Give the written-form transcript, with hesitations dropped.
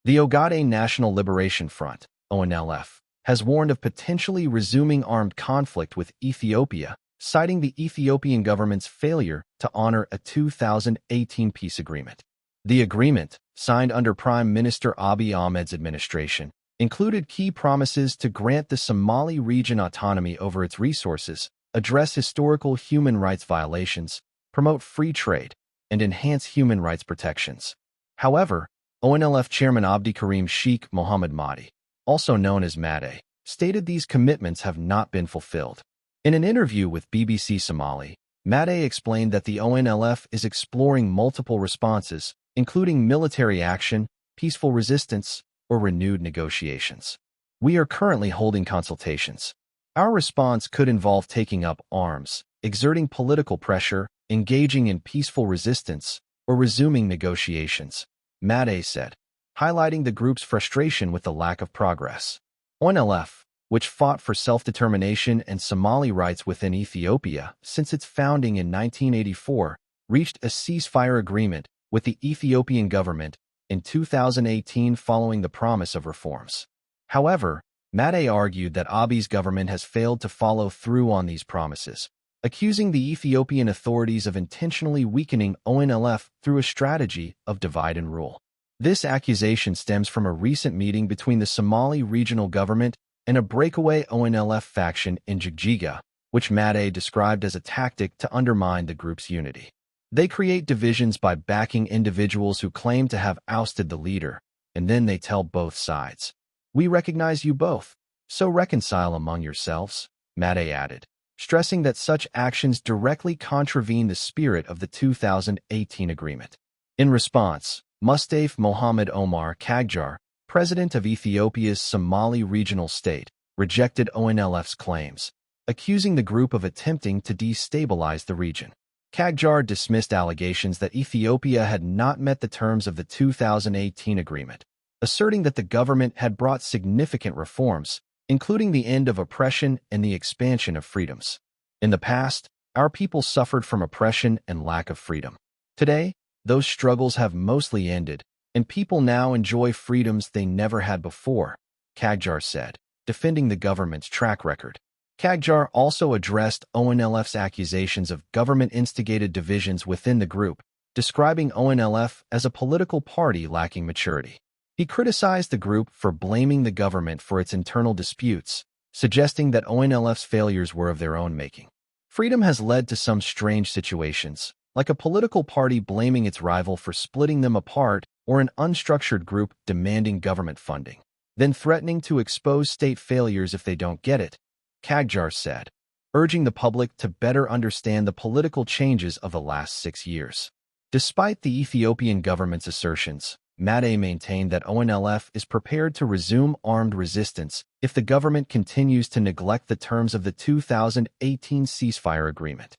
The Ogaden National Liberation Front, ONLF, has warned of potentially resuming armed conflict with Ethiopia, citing the Ethiopian government's failure to honor a 2018 peace agreement. The agreement, signed under Prime Minister Abiy Ahmed's administration, included key promises to grant the Somali region autonomy over its resources, address historical human rights violations, promote free trade, and enhance human rights protections. However, ONLF Chairman Abdikarim Sheikh Mohamed Mahdi, also known as Maaday, stated these commitments have not been fulfilled. In an interview with BBC Somali, Maaday explained that the ONLF is exploring multiple responses, including military action, peaceful resistance, or renewed negotiations. We are currently holding consultations. Our response could involve taking up arms, exerting political pressure, engaging in peaceful resistance, or resuming negotiations, Maaday said, highlighting the group's frustration with the lack of progress. ONLF, which fought for self-determination and Somali rights within Ethiopia since its founding in 1984, reached a ceasefire agreement with the Ethiopian government in 2018 following the promise of reforms. However, Maaday argued that Abiy's government has failed to follow through on these promises, accusing the Ethiopian authorities of intentionally weakening ONLF through a strategy of divide and rule. This accusation stems from a recent meeting between the Somali regional government and a breakaway ONLF faction in Jigjiga, which Maaday described as a tactic to undermine the group's unity. They create divisions by backing individuals who claim to have ousted the leader, and then they tell both sides, "We recognize you both, so reconcile among yourselves," Maaday added, stressing that such actions directly contravene the spirit of the 2018 agreement. In response, Mustafa Mohamed Omar Kagjar, president of Ethiopia's Somali regional state, rejected ONLF's claims, accusing the group of attempting to destabilize the region. Kagjar dismissed allegations that Ethiopia had not met the terms of the 2018 agreement, asserting that the government had brought significant reforms, including the end of oppression and the expansion of freedoms. In the past, our people suffered from oppression and lack of freedom. Today, those struggles have mostly ended, and people now enjoy freedoms they never had before, Kagjar said, defending the government's track record. Kagjar also addressed ONLF's accusations of government-instigated divisions within the group, describing ONLF as a political party lacking maturity. He criticized the group for blaming the government for its internal disputes, suggesting that ONLF's failures were of their own making. Freedom has led to some strange situations, like a political party blaming its rival for splitting them apart or an unstructured group demanding government funding, then threatening to expose state failures if they don't get it, Kagjar said, urging the public to better understand the political changes of the last 6 years. Despite the Ethiopian government's assertions, Maaday maintained that ONLF is prepared to resume armed resistance if the government continues to neglect the terms of the 2018 ceasefire agreement.